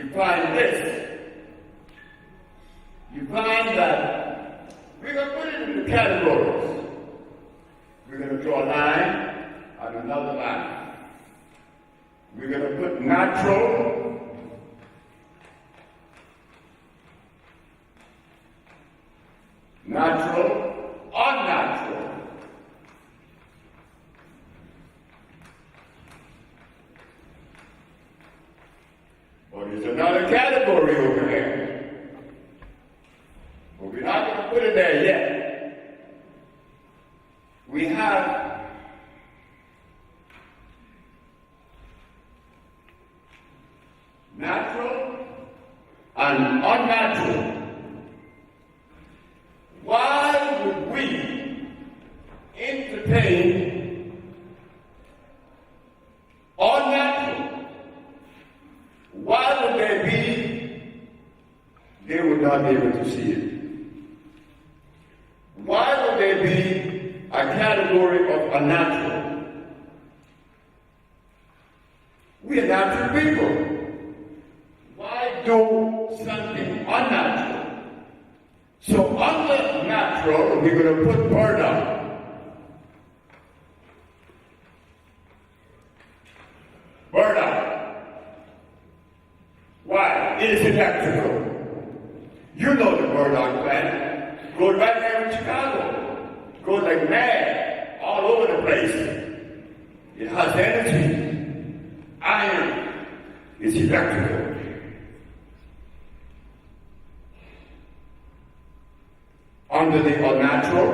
you find this. You find that we're going to put it into categories. We're going to draw a line and another line. We're going to put natural, unnatural. But there's another category over there. But we're not going to put it there yet. We have natural and unnatural. Why would we entertain unnatural? Why would they be? They would not be able to see it. Why would they be a category of unnatural? We are natural people. Why do something unnatural? So under natural, we're going to put burden. Burden. Why? It is electrical. You know the burdock plant. Goes right there in Chicago. Goes like mad all over the place. It has energy. Iron is electrical. Under the unnatural,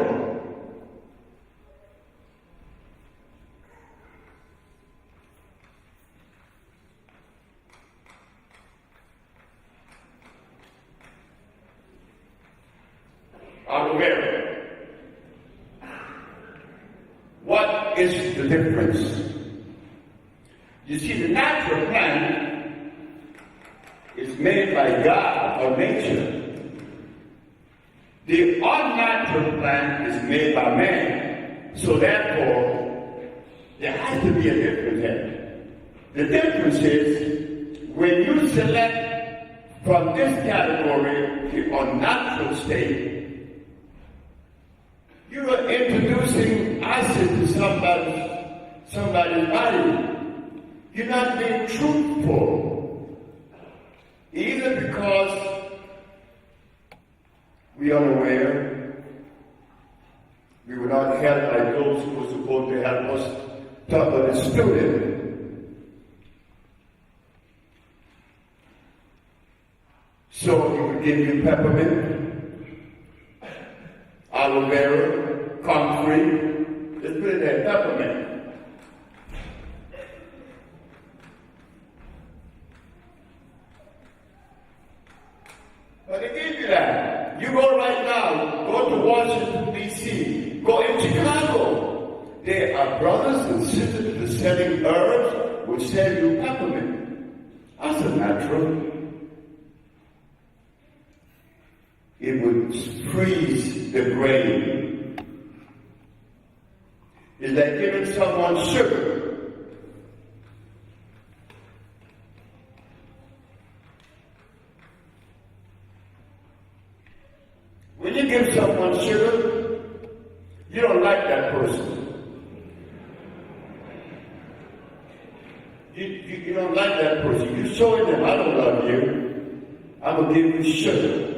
aloe vera. What is the difference? You see, the natural plant is made by God or nature. The unnatural plant is made by man. So therefore, there has to be a difference there. The difference is when you select from this category the unnatural state, you are introducing acid to somebody's body. You're not being truthful. Either because we are unaware, we were not helped by those who were supposed to help us, taught by the student. So he would give you peppermint, aloe vera, comfrey. Let's put it there, peppermint. But they gave you that. You go right now, go to Washington, D.C., go in Chicago. There are brothers and sisters that are selling herbs, will sell you peppermint. That's a natural. It would freeze the brain. It's like giving someone sugar. When you give someone sugar, you don't like that person. You don't like that person. You're showing them, I don't love you. I'm going to give you sugar.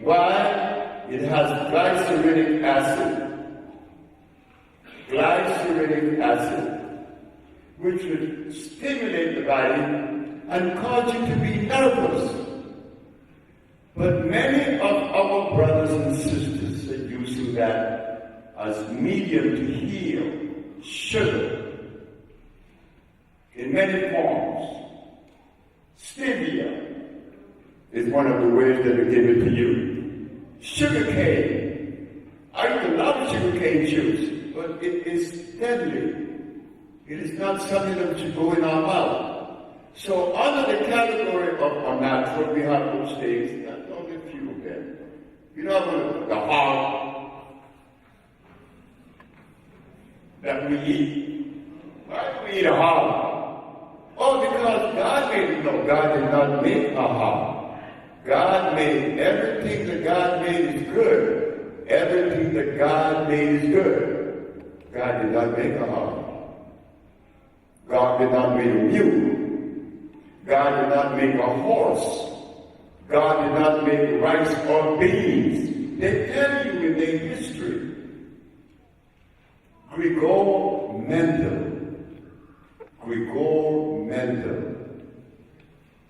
Why? It has glyceric acid. Glyceric acid, which would stimulate the body and cause you to be nervous. But many of our brothers and sisters are using that as medium to heal. Sugar, in many forms. Stevia is one of the ways that they give it to you. Sugar cane. I used to love sugar cane juice, but it is deadly. It is not something that should go in our mouth. So under the category of unnatural, we have those things. You know the hog that we eat. Why do we eat a hog? Oh, because God made it. No, God did not make a heart. God made everything that God made is good. Everything that God made is good. God did not make a heart. God did not make a mule. God did not make a horse. God did not make rice or beans. They tell you in their history. Grigor Mendel,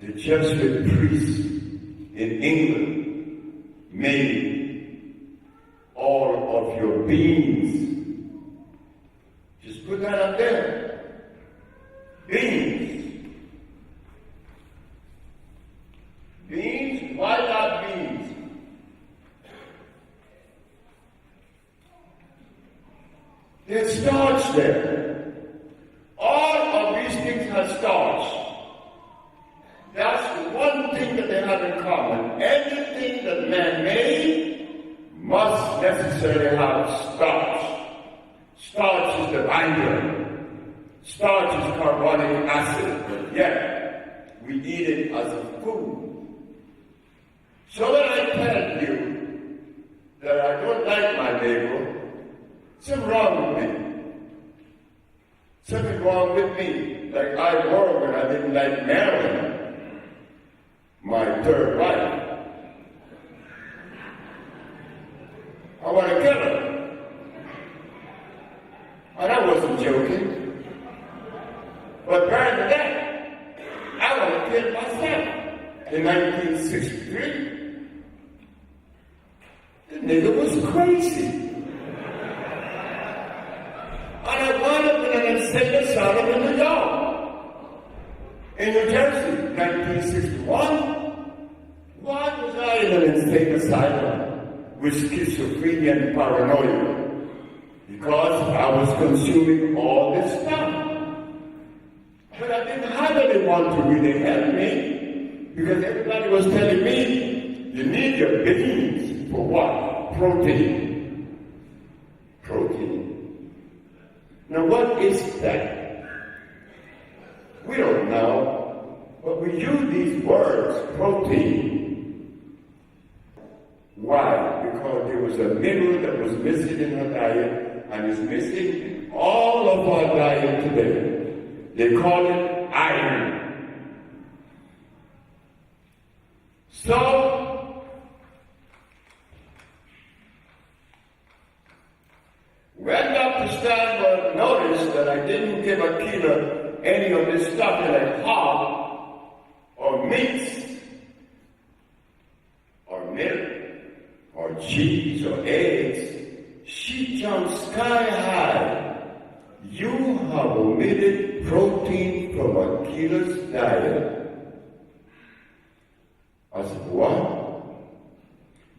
the Jesuit priest in England, made all of your beans. Just put that up there. Beans. Beans? Why not beans? There's starch there. All of these things have starch. That's the one thing that they have in common. Anything that man made must necessarily have starch. Starch is the binder. Starch is carbonic acid, but yet we eat it as a food. So when I tell you that I don't like my neighbor, something wrong with me. Something wrong with me. Like I were when I didn't like Marilyn, my third wife. I want to kill her. And I wasn't joking. But prior to that, I want to kill myself. In 1963, the nigga was crazy. And I wound up in an insane asylum in New York. In New Jersey, 1961. Why was I in an insane asylum with schizophrenia and paranoia? Because I was consuming all this stuff. But I didn't have anyone to really help me, because everybody was telling me, you need your beans for what? Protein. Protein. Now what is that? We don't know, but we use these words, protein. Why? Because there was a mineral that was missing in her diet and is missing in all of our diet today. They call it iron. So, when Dr. Steinberg noticed that I didn't give Akila any of this stuff like hog or meats or milk or cheese or eggs, she jumped sky high. You have omitted protein from Akila's diet. I said, what?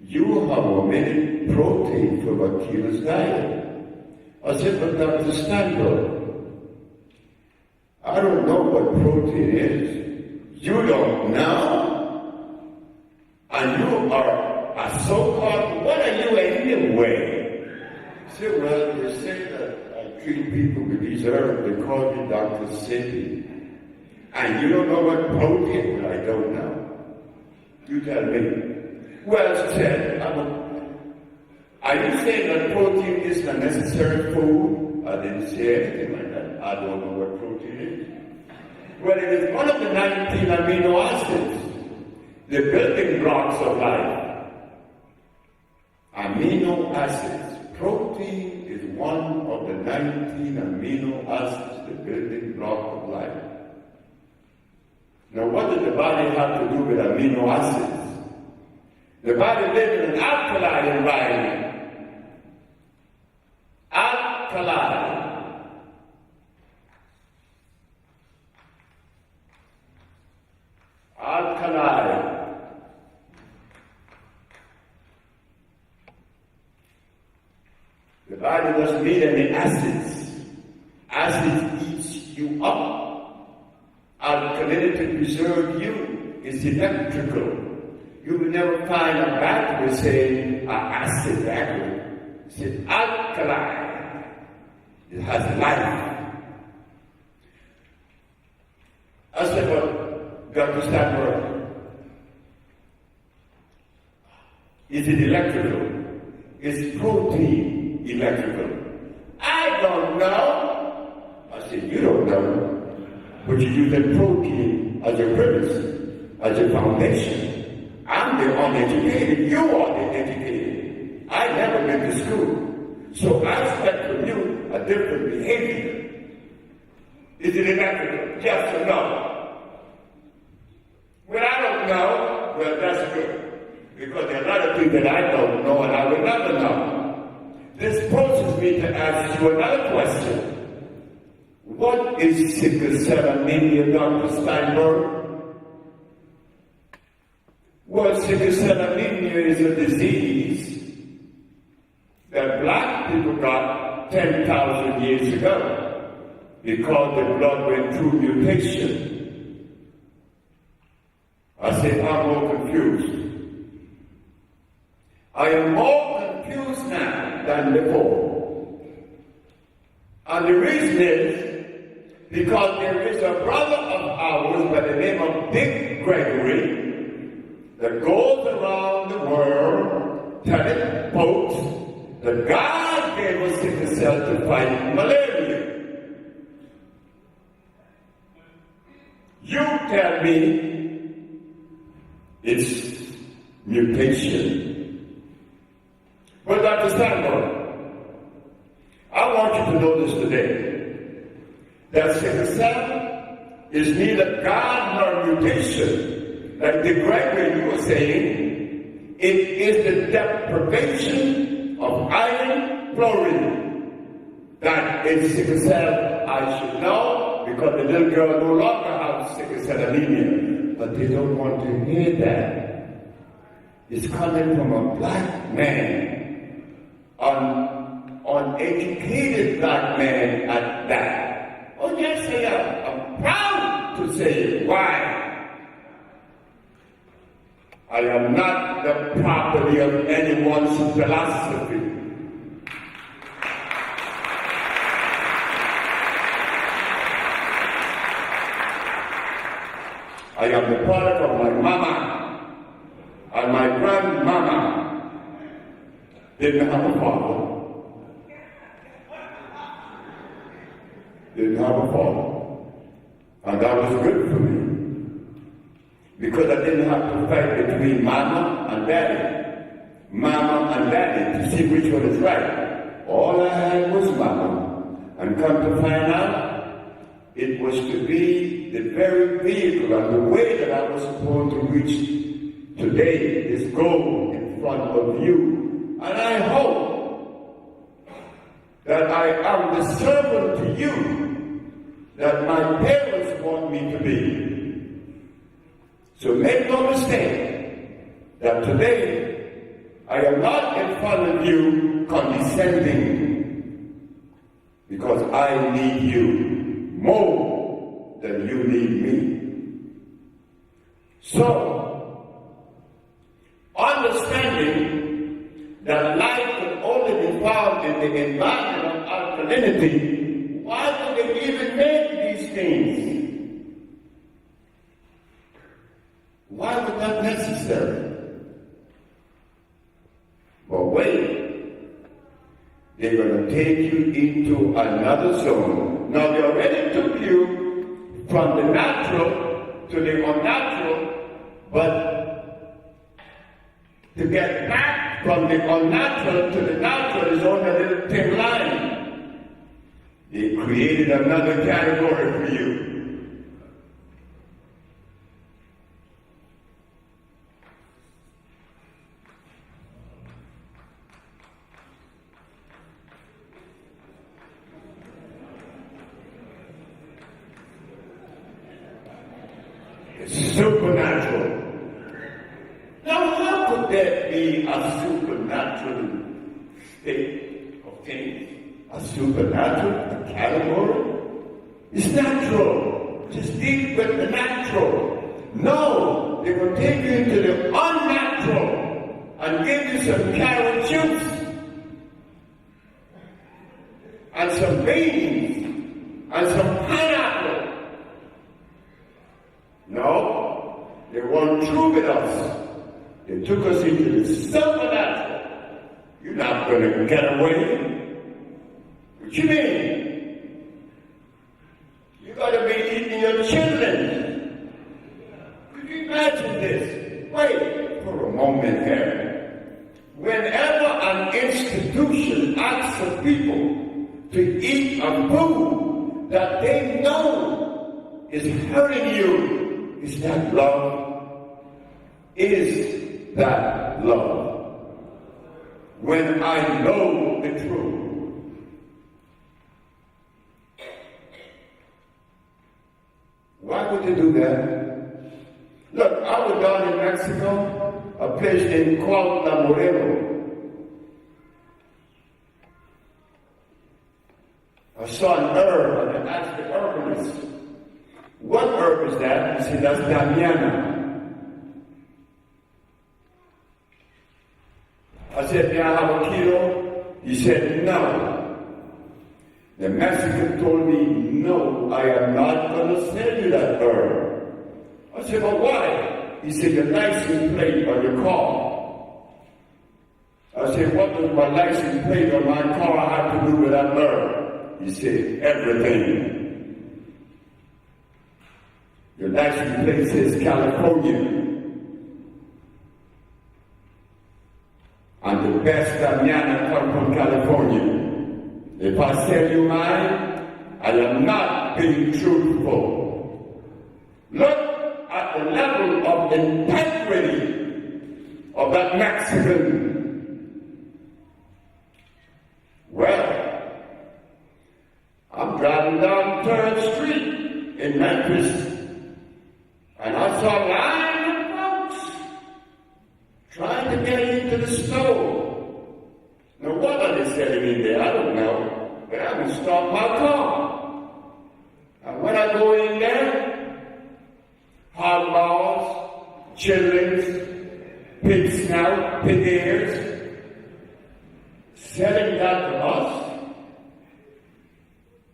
You have omitted protein from Akila's diet. I said, but Dr. Steinberg, I don't know what protein is. You don't know? And you are a so-called, what are you anyway? I said, well, they say that I treat people with these herbs. They call me Dr. Sebi. And you don't know what protein? Well, I don't know. You tell me. Well, said, are you saying that protein is a necessary food? I didn't say anything like that. I don't know what protein is. Well, it is one of the 19 amino acids, the building blocks of life. Amino acids. Protein is one of the 19 amino acids, the building block of life. Now, what does the body have to do with amino acids? The body lives in an alkali environment. Alkali. Alkali. The body doesn't need any acids. Acids eats you up. Alkalinity preserves you. It's electrical. You will never find a battery saying acid battery. It's alkali. It has life. I said, well, Dr. Stanford? Is it electrical? Is protein electrical? I don't know. I said, you don't know. But you use the protein as a premise, as a foundation. I'm the uneducated. You are the educated. I never been to school. So I expect from you a different behavior. Is it electrical? Yes or no? Well, I don't know. Well, that's good. Because there are a lot of things that I don't know and I will never know. This forces me to ask you another question. What is sickle cell anemia, Dr. Steinberg? Well, sickle cell anemia is a disease that black people got 10,000 years ago because the blood went through mutation. I said, I'm more confused. I am more confused now than before. And the reason is because there is a brother of ours by the name of Dick Gregory that goes around the world telling folks that God gave us sickle cell to fight malaria. You tell me it's mutation. But Dr. Stanford, I want you to know this today, that sickle cell is neither God nor mutation. Like the Gregory you were saying, it is the deprivation of iron fluoride that is sickle cell. I should know because the little girl no longer has sickle cell anemia, but they don't want to hear that. It's coming from a black man. Uneducated black man at that. Oh yes, I am. I'm proud to say it. Why? I am not the property of anyone's philosophy. I am the product of my mama and my grandmama. Didn't have a father. Didn't have a father. And that was good for me. Because I didn't have to fight between mama and daddy. Mama and daddy to see which one is right. All I had was mama. And come to find out, it was to be the very vehicle and the way that I was supposed to reach today, this goal in front of you. And I hope that I am the servant to you that my parents want me to be. So make no mistake that today I am not in front of you condescending because I need you more than you need me. So, understanding that life can only be found in the environment of alkalinity, why do they even make these things? Why was that necessary? But wait, they're going to take you into another zone. Now they already took you from the natural to the unnatural, but to get back from the unnatural to the natural is on a little thin line. They created another category for you. It's supernatural. Now, how could there be a supernatural state of things? A supernatural, a category? It's natural. Just deal with the natural. No, they will take you into the unnatural and give you some carrot juice and some beans and some pineapple. No. They weren't true with us. They took us into the supernatural. You're not going to get away. What you mean? You got to be eating your children. Could you imagine this? Wait for a moment here. Whenever an institution asks the people to eat a food that they know is hurting you, is that love? Is that love? When I know the truth. Why would they do that? Look, I was down in Mexico, a place named Cuautla Moreno. I saw an herb, and I asked the herbalist, what herb is that? He said, that's Damiana. I said, may I have a kilo? He said, no. The Mexican told me, no, I am not going to sell you that herb. I said, but why? He said, the license plate on your car. I said, what does my license plate on my car have to do with that herb? He said, everything. Your license plate says California. And the best Damiana come from California. If I sell you mine, I am not being truthful. Look at the level of integrity of that Mexican. Well, I'm driving down 3rd Street in Memphis, and I saw a line of folks trying to get into the store. Now, what are they selling in there? I don't know. But I'm going to stop my car. And when I go in there, hot balls, chitlins, pig snout, pig ears, selling that to us.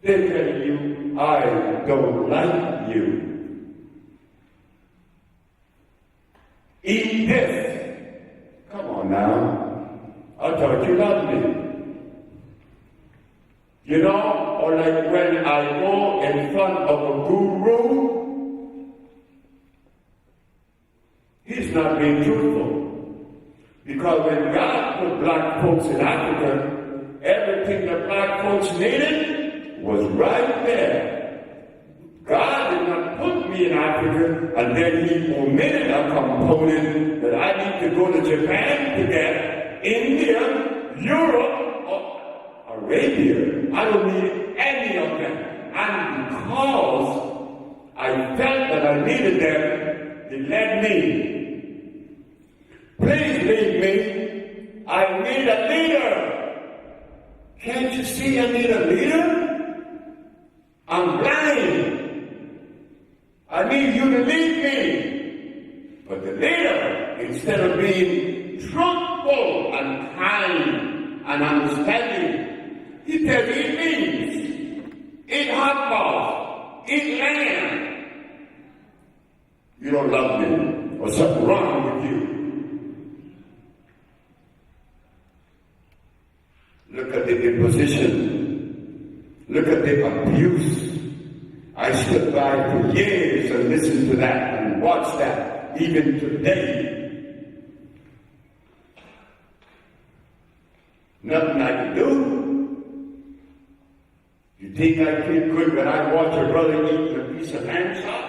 They're telling you, I don't like you. Eat this. Come on now. I thought you loved me. You know, or like when I go in front of a guru, he's not being truthful. Because when God put black folks in Africa, everything the black folks needed was right there. God did not put me in Africa and then he omitted a component that I need to go to Japan to get. India, Europe, or Arabia. I don't need any of them. And because I felt that I needed them, they led me. Please lead me. I need a leader. Can't you see I need a leader? I'm blind. I need you to lead me. But the leader, instead of being truthful and kind and understanding, he tells you it means eat hot balls, eat lamb. You don't love me, or something wrong with you. Look at the imposition. Look at the abuse. I stood by for years and listened to that and watched that, even today. Nothing I can do. You think I feel good when I watch a brother eating a piece of ham chop?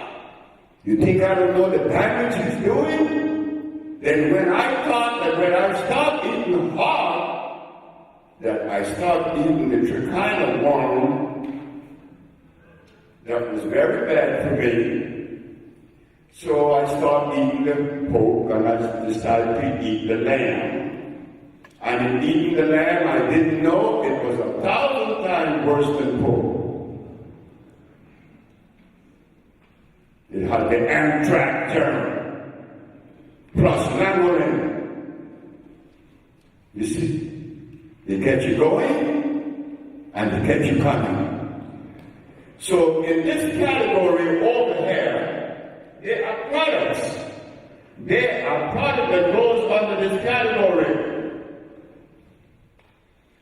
You think I don't know the damage he's doing? Then when I thought that when I stopped eating hard, that I stopped eating the trichina worm, that was very bad for me. So I stopped eating the pork and I decided to eat the lamb. And in eating the lamb, I didn't know it was 1,000 times worse than pork. It had the Amtrak term, plus lanolin. You see, they get you going, and they get you coming. So in this category over here, there are products They are product that goes under this category.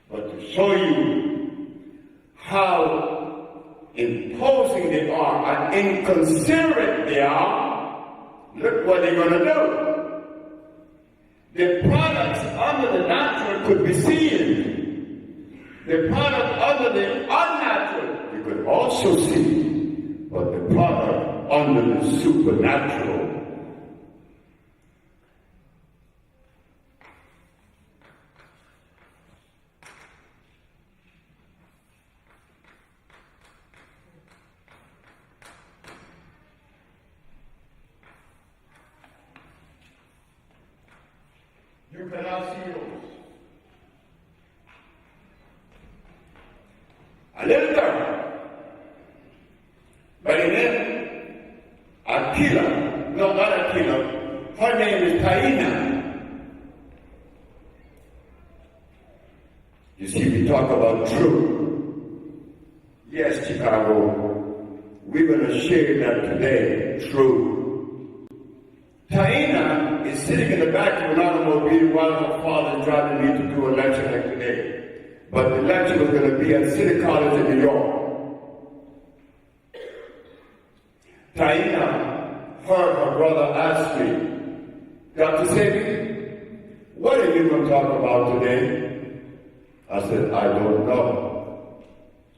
But to show you how imposing they are and inconsiderate they are, look what they're going to do. The products under the natural could be seen. The product under the unnatural you could also see. But the product under the supernatural, you cannot see those. A little girl by the name Aquila, no, not Aquila, her name is Taina. You see, we talk about truth. Yes, Chicago, we're going to share that today, truth. Taina is sitting in the back of an automobile while her father is driving me to do a lecture like today. But the lecture was going to be at City College in New York. Taina heard her brother ask me, Dr. Sebi, what are you going to talk about today? I said, I don't know.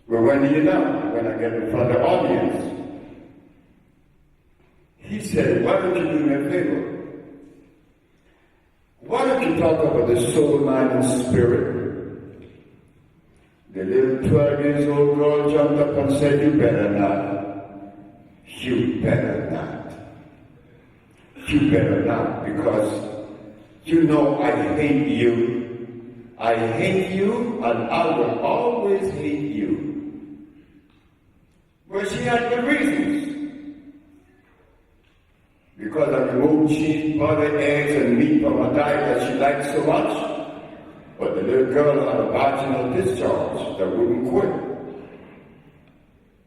Well, when do you know? When I get in front of the audience. He said, why don't you do me a favor? Why don't you talk about the soul, mind, and spirit? The little 12 years old girl jumped up and said, you better not. You better not. You better not, because you know I hate you. I hate you, and I will always hate you. Well, she had good reasons. Because I removed cheese, butter, eggs, and meat from her diet that she liked so much. But the little girl had a vaginal discharge that wouldn't quit.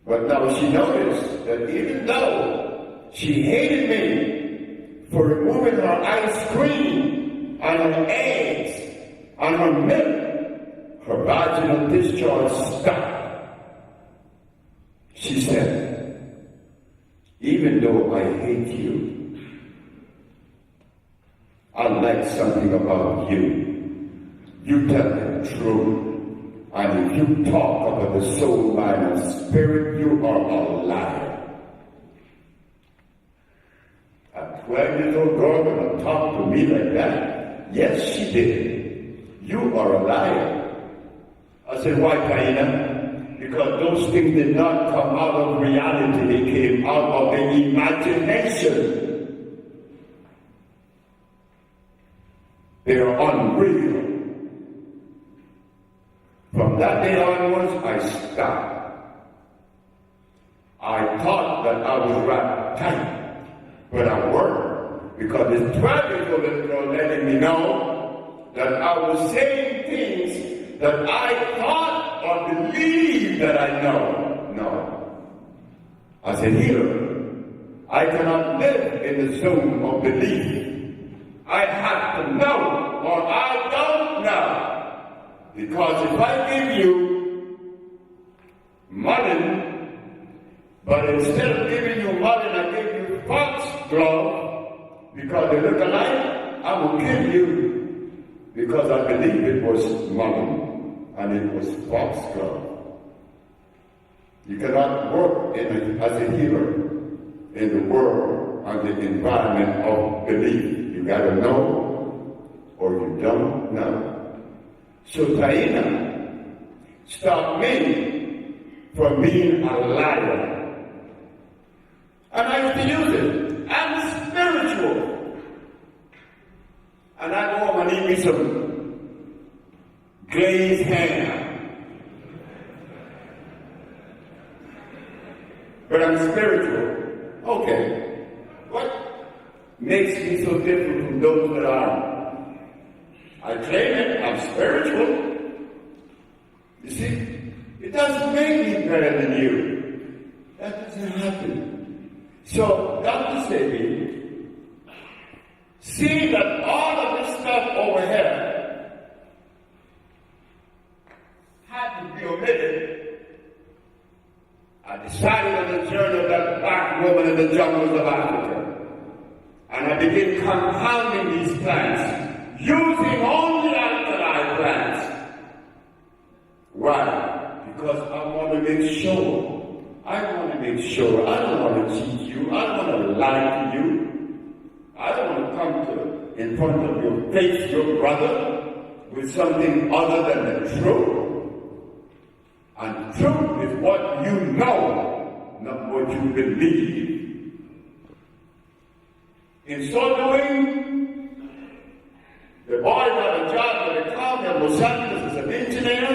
But now she noticed that even though she hated me for removing her ice cream and her eggs and her milk, her vaginal discharge stopped. She said, even though I hate you, I like something about you. You tell the truth, and if you talk about the soul, mind, and spirit, you are a liar. A 12-year-old girl gonna talk to me like that? Yes, she did. You are a liar. I said, why, Taina? Because those things did not come out of reality, they came out of the imagination. They are unreal. From that day onwards, I stopped. I thought that I was right tight, but I weren't, because this 12-year-old little girl letting me know that I was saying things that I thought or believed that I know. No. I said, healer, I cannot live in the zone of belief. I have to know, or I don't know. Because if I give you money, but instead of giving you money, I give you foxglove, because they look alike, I will kill you. Because I believe it was money, and it was foxglove. You cannot work as a healer in the world and the environment of belief. You got to know, or you don't know. So Taina stopped me from being a liar. And I used to use it. I'm spiritual. And I go home and eat me some glazed ham. But I'm spiritual. Okay. What makes me so different from those that aren't? I claim it, I'm spiritual. You see, it doesn't make me better than you. That doesn't happen. So, Dr. Sebi, See that all of this stuff over here had to be omitted. I decided on the journey of that black woman in the jungles of Africa. And I began compounding these plants, using only alkali plants. Why? Because I want to make sure. I want to make sure. I don't want to cheat you. I don't want to lie to you. I don't want to come to in front of your face, your brother, with something other than the truth. And truth is what you know, not what you believe. In so doing, the boy got a job at the county of Los Angeles as an engineer,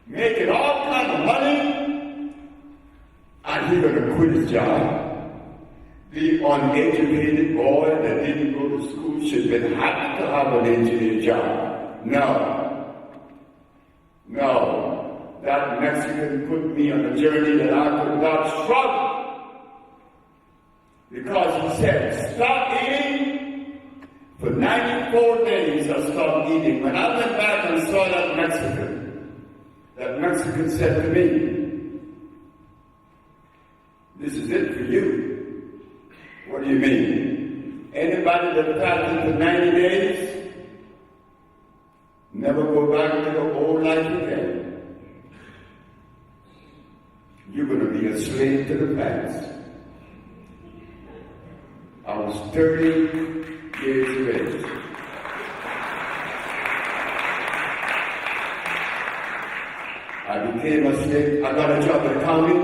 making all kinds of money, and he's going to quit his job. The uneducated boy that didn't go to school should have been happy to have an engineer job. No. That Mexican put me on a journey that I could not struggle. Because he said, stop eating. For 94 days I stopped eating. When I went back and saw that Mexican said to me, this is it for you. What do you mean? Anybody that fasted for 90 days, never go back to the old life again. You're going to be a slave to the past. I was 30 years of age. I became a slave. I got a job at the county,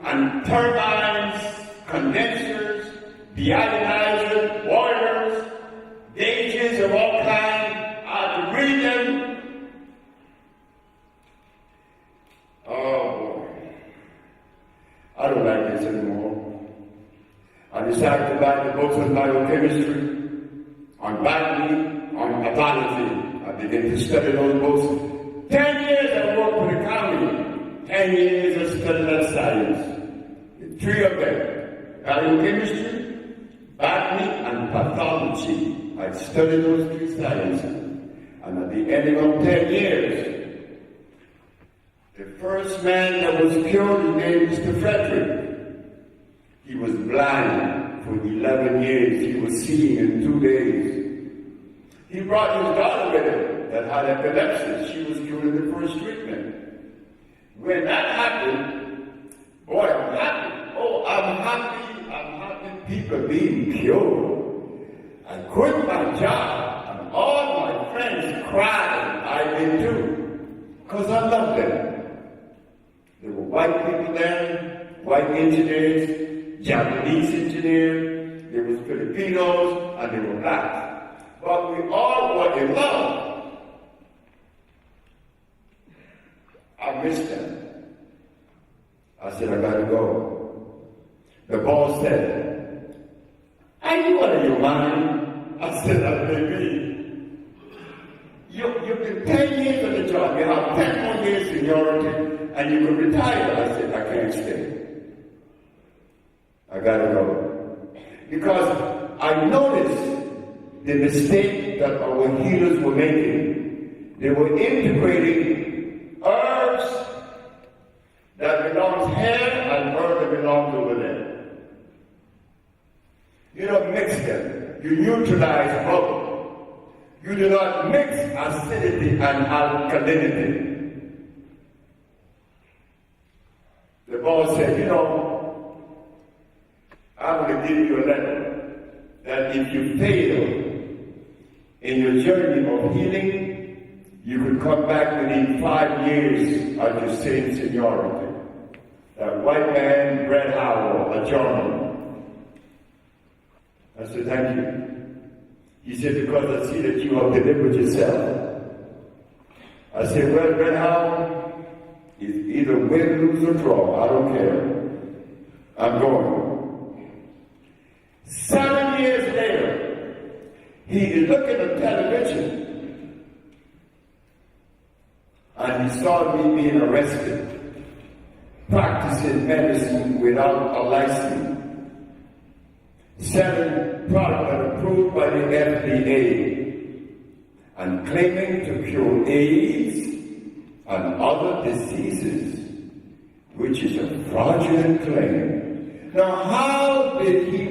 and turbines, condensers, deionizers, boilers, gauges of all kinds. I had to read them. Oh boy. I don't like this anymore. I decided to buy the books on biochemistry, on botany, on pathology. I began to study those books. 10 years I worked for the county. 10 years I studied that science. 3 of them. Biochemistry, botany, and pathology. I studied those 3 sciences. And at the ending of 10 years, the first man that was killed, his name is Mr. Frederick. He was blind for 11 years. He was seeing in 2 days. He brought his daughter with him that had epilepsy. She was given the first treatment. When that happened, boy, I'm happy. Oh, I'm happy people being killed. I quit my job, and all my friends cried. I did too, because I loved them. There were white people there, white engineers, Japanese engineers, there was Filipinos, and there were blacks. But we all were in love. I missed them. I said, I gotta go. The boss said, are you out of your mind? I said, I may be. You've been 10 years on the job. You have 10 more years seniority, and you will retire. I said, I can't stay. I gotta go. Because I noticed the mistake that our healers were making. They were integrating herbs that belongs here and herbs that belongs over there. You don't mix them. You neutralize both. You do not mix acidity and alkalinity. The boss said, I'm going to give you a letter that if you fail in your journey of healing, you could come back within 5 years of your same seniority. That white man, Brett Howell, a German. I said, thank you. He said, because I see that you have delivered yourself. I said, well, Brett Howell, it's either win, lose, or draw. I don't care. I'm going. 7 years later, he is looking at television, and he saw me being arrested, practicing medicine without a license, selling product that approved by the FDA and claiming to cure AIDS and other diseases, which is a fraudulent claim. Now, how did he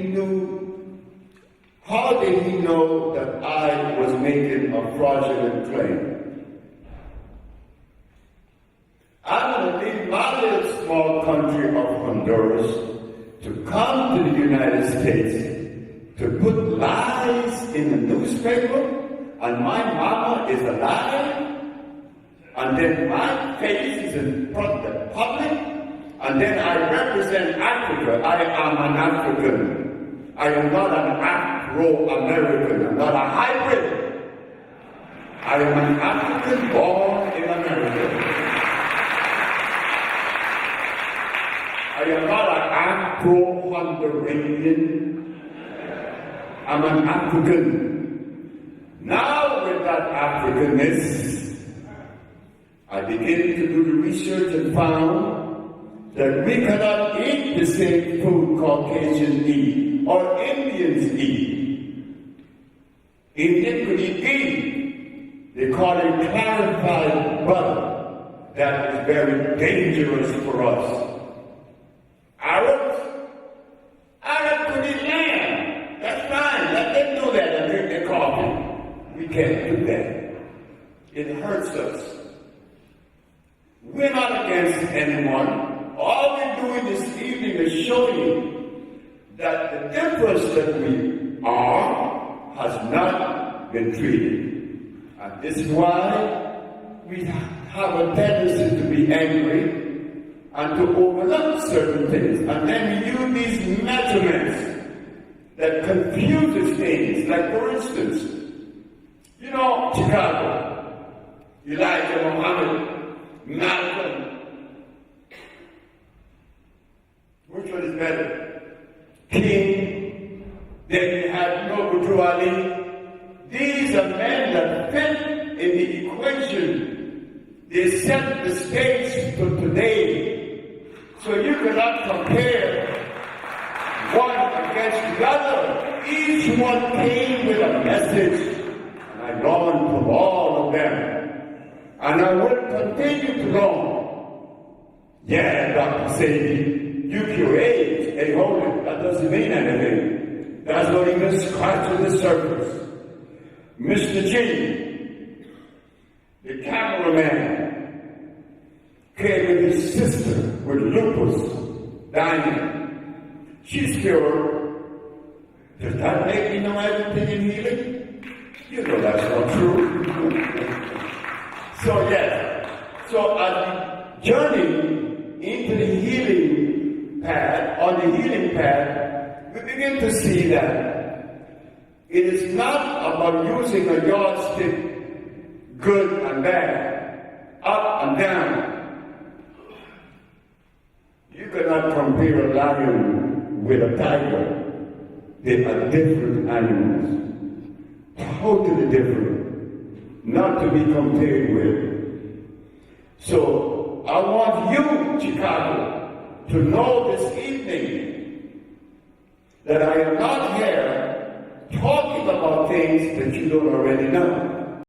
know that I was making a fraudulent claim? I'm going to leave my little small country of Honduras to come to the United States to put lies in the newspaper, and my mama is alive, and then my face is in front of the public, and then I represent Africa. I am an African. I am not an Afro-American. I'm not a hybrid. I am an African born in America. I am not an Afro-Honduranian. I'm an African. Now with that Africanness, I began to do the research and found that we cannot eat the same food Caucasians eat or Indians eat. Indians could eat beef. They call it clarified butter. That is very dangerous for us. Arabs could eat lamb. That's fine. Let them do that and drink their coffee. We can't do that. It hurts us. We're not against anyone. All we're doing this evening is showing you that the difference that we are has not been treated. And this is why we have a tendency to be angry and to overlook certain things. And then we use these measurements that confuses things. Like, for instance, you know, Chicago, Elijah Muhammad, Malcolm. Which one is better? King. Then you have Noble Ali. These are men that fit in the equation. They set the stage for today. So you cannot compare one against the other. Each one came with a message. And I learned from all of them. And I will continue to learn. Yeah, Dr. Sebi, you cure AIDS. Hey, hold it. That doesn't mean anything. That's not even scratching the surface. Mr. G, the cameraman, came with his sister with lupus, dying. She's cured. Does that make me know everything in healing? You know that's not true. So yes, so as we journey into the healing path, on the healing path, we begin to see that it is not about using a yardstick, good and bad, up and down. You cannot compare a lion with a tiger. They are different animals. Totally different. Not to be compared with. So, I want you, Chicago, to know this evening that I am not here talking about things that you don't already know.